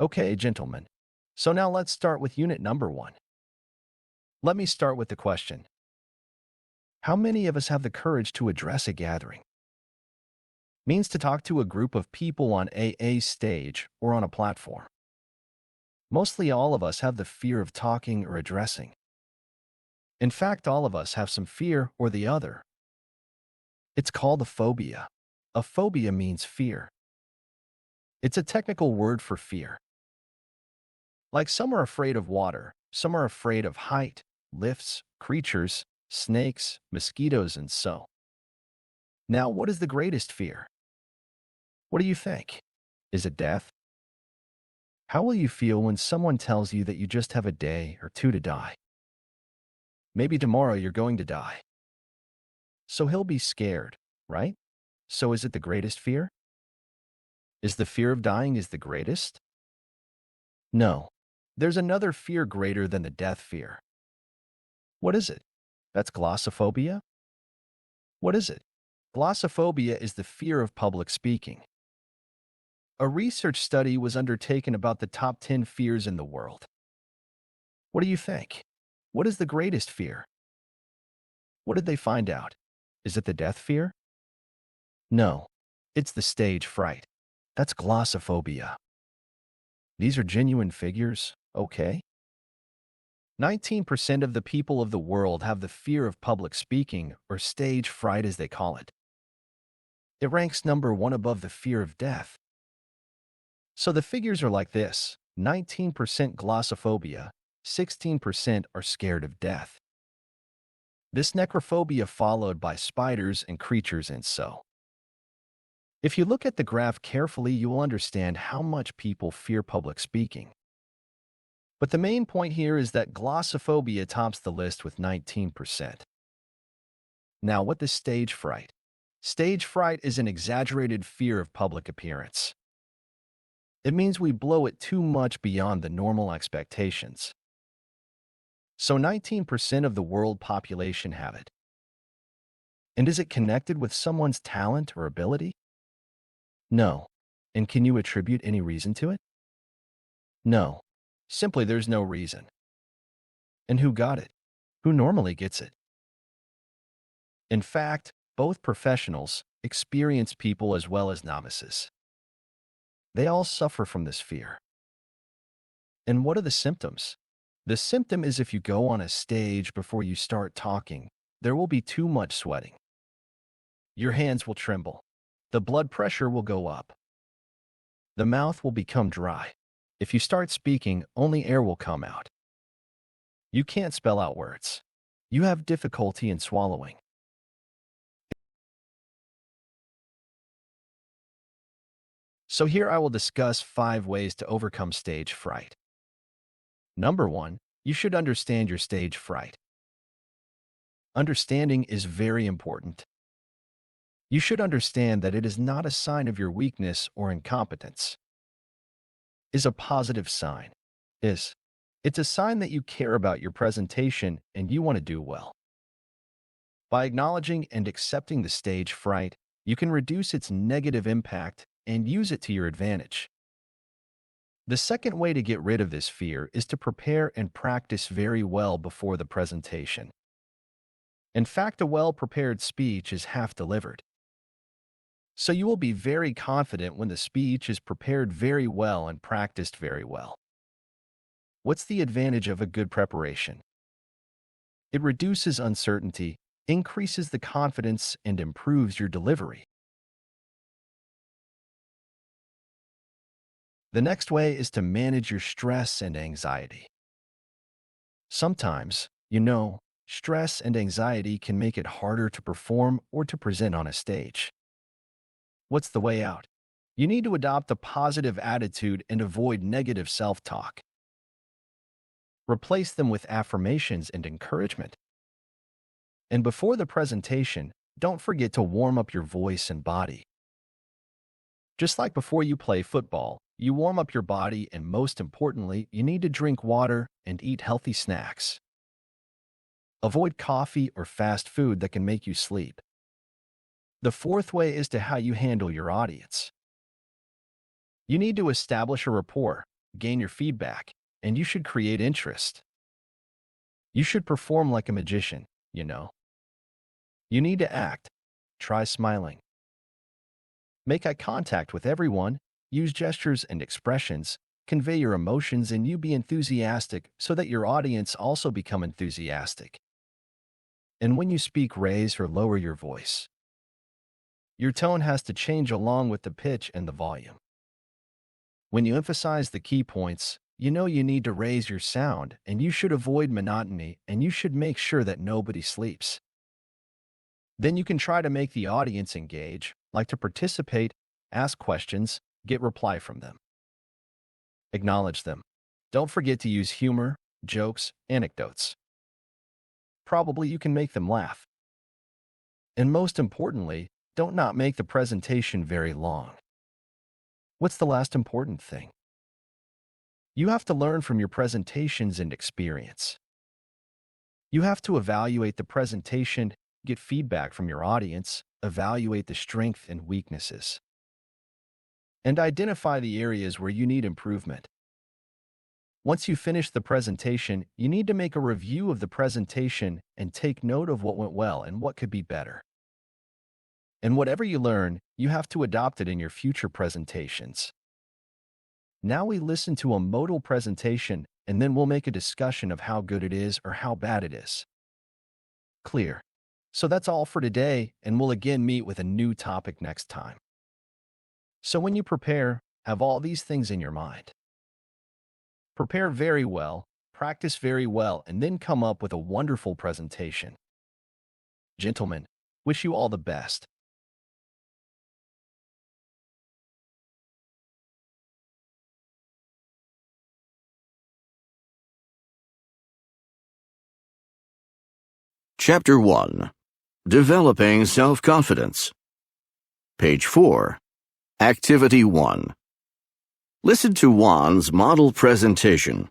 Okay, gentlemen. So now let's start with unit number 1. Let me start with the question. How many of us have the courage to address a gathering? Means to talk to a group of people on a stage or on a platform. Mostly all of us have the fear of talking or addressing. In fact, all of us have some fear or the other. It's called a phobia. A phobia means fear. It's a technical word for fear. Like some are afraid of water, some are afraid of height, lifts, creatures, snakes, mosquitoes, and so. Now, what is the greatest fear? What do you think? Is it death? How will you feel when someone tells you that you just have a day or two to die? Maybe tomorrow you're going to die. So he'll be scared, right? So is it the greatest fear? Is the fear of dying is the greatest? No. There's another fear greater than the death fear. What is it? That's glossophobia? What is it? Glossophobia is the fear of public speaking. A research study was undertaken about the top 10 fears in the world. What do you think? What is the greatest fear? What did they find out? Is it the death fear? No, it's the stage fright. That's glossophobia. These are genuine figures, okay? 19% of the people of the world have the fear of public speaking, or stage fright as they call it. It ranks number 1 above the fear of death. So the figures are like this: 19% glossophobia, 16% are scared of death. This necrophobia followed by spiders and creatures and so. If you look at the graph carefully, you will understand how much people fear public speaking. But the main point here is that glossophobia tops the list with 19%. Now, what is stage fright? Stage fright is an exaggerated fear of public appearance. It means we blow it too much beyond the normal expectations. So 19% of the world population have it. And is it connected with someone's talent or ability? No. And can you attribute any reason to it? No. Simply there's no reason. And who got it? Who normally gets it? In fact, both professionals, experienced people as well as novices, they all suffer from this fear. And what are the symptoms? The symptom is if you go on a stage before you start talking, there will be too much sweating. Your hands will tremble. The blood pressure will go up. The mouth will become dry. If you start speaking, only air will come out. You can't spell out words. You have difficulty in swallowing. So here I will discuss 5 ways to overcome stage fright. Number 1, you should understand your stage fright. Understanding is very important. You should understand that it is not a sign of your weakness or incompetence. Is a positive sign. It's a sign that you care about your presentation and you want to do well. By acknowledging and accepting the stage fright, you can reduce its negative impact and use it to your advantage. The second way to get rid of this fear is to prepare and practice very well before the presentation. In fact, a well-prepared speech is half delivered. So you will be very confident when the speech is prepared very well and practiced very well. What's the advantage of a good preparation? It reduces uncertainty, increases the confidence, and improves your delivery. The next way is to manage your stress and anxiety. Sometimes, stress and anxiety can make it harder to perform or to present on a stage. What's the way out? You need to adopt a positive attitude and avoid negative self-talk. Replace them with affirmations and encouragement. And before the presentation, don't forget to warm up your voice and body. Just like before you play football, you warm up your body, and most importantly, you need to drink water and eat healthy snacks. Avoid coffee or fast food that can make you sleep. The fourth way is to how you handle your audience. You need to establish a rapport. gain your feedback, and you should create interest. You should perform like a magician, you know. You need to act. Try smiling. Make eye contact with everyone, use gestures and expressions, convey your emotions, and you be enthusiastic so that your audience also become enthusiastic. And when you speak, raise or lower your voice. Your tone has to change along with the pitch and the volume. When you emphasize the key points, you know you need to raise your sound, and you should avoid monotony, and you should make sure that nobody sleeps. Then you can try to make the audience engage, like to participate, ask questions, get reply from them. Acknowledge them. Don't forget to use humor, jokes, anecdotes. Probably you can make them laugh. And most importantly, don't not make the presentation very long. What's the last important thing? You have to learn from your presentations and experience. You have to evaluate the presentation, get feedback from your audience, evaluate the strengths and weaknesses, and identify the areas where you need improvement. Once you finish the presentation, you need to make a review of the presentation and take note of what went well and what could be better. And whatever you learn, you have to adopt it in your future presentations. Now we listen to a modal presentation, and then we'll make a discussion of how good it is or how bad it is. Clear. So that's all for today, and we'll again meet with a new topic next time. So when you prepare, have all these things in your mind. Prepare very well, practice very well, and then come up with a wonderful presentation. Gentlemen, wish you all the best. Chapter 1. Developing Self-Confidence. Page 4. Activity 1. Listen to Juan's model presentation.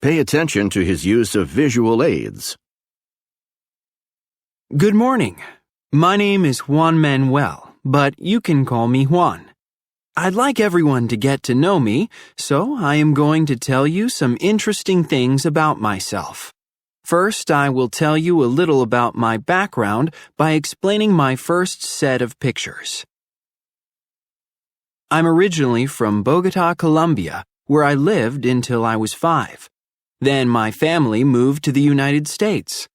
Pay attention to his use of visual aids. Good morning. My name is Juan Manuel, but you can call me Juan. I'd like everyone to get to know me, so I am going to tell you some interesting things about myself. First, I will tell you a little about my background by explaining my first set of pictures. I'm originally from Bogota, Colombia, where I lived until I was 5. Then my family moved to the United States.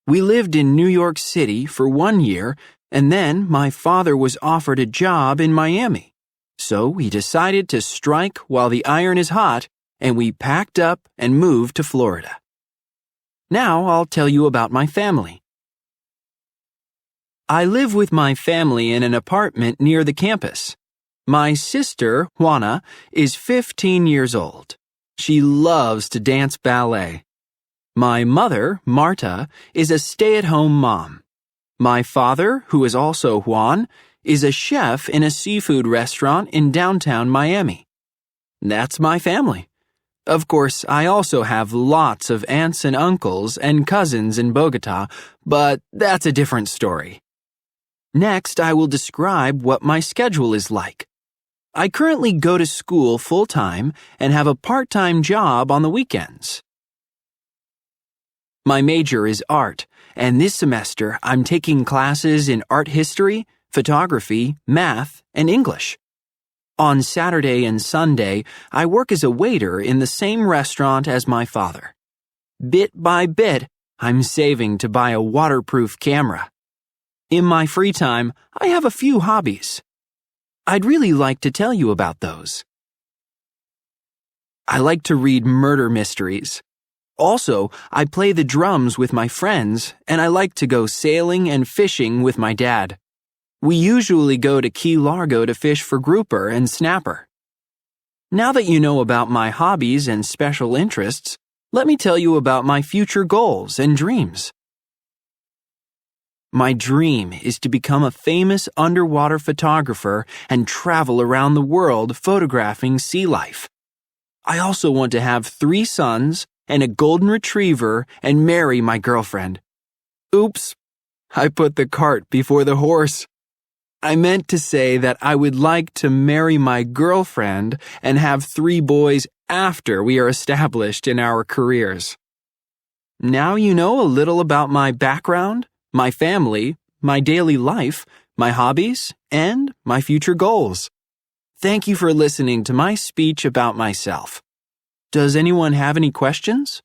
We lived in New York City for 1 year, and then my father was offered a job in Miami. So we decided to strike while the iron is hot, and we packed up and moved to Florida. Now I'll tell you about my family. I live with my family in an apartment near the campus. My sister, Juana, is 15 years old. She loves to dance ballet. My mother, Marta, is a stay-at-home mom. My father, who is also Juan, is a chef in a seafood restaurant in downtown Miami. That's my family. Of course, I also have lots of aunts and uncles and cousins in Bogota, but that's a different story. Next, I will describe what my schedule is like. I currently go to school full-time and have a part-time job on the weekends. My major is art, and this semester I'm taking classes in art history, photography, math, and English. On Saturday and Sunday, I work as a waiter in the same restaurant as my father. Bit by bit, I'm saving to buy a waterproof camera. In my free time, I have a few hobbies. I'd really like to tell you about those. I like to read murder mysteries. Also, I play the drums with my friends, and I like to go sailing and fishing with my dad. We usually go to Key Largo to fish for grouper and snapper. Now that you know about my hobbies and special interests, let me tell you about my future goals and dreams. My dream is to become a famous underwater photographer and travel around the world photographing sea life. I also want to have 3 sons and a golden retriever and marry my girlfriend. Oops, I put the cart before the horse. I meant to say that I would like to marry my girlfriend and have 3 boys after we are established in our careers. Now you know a little about my background, my family, my daily life, my hobbies, and my future goals. Thank you for listening to my speech about myself. Does anyone have any questions?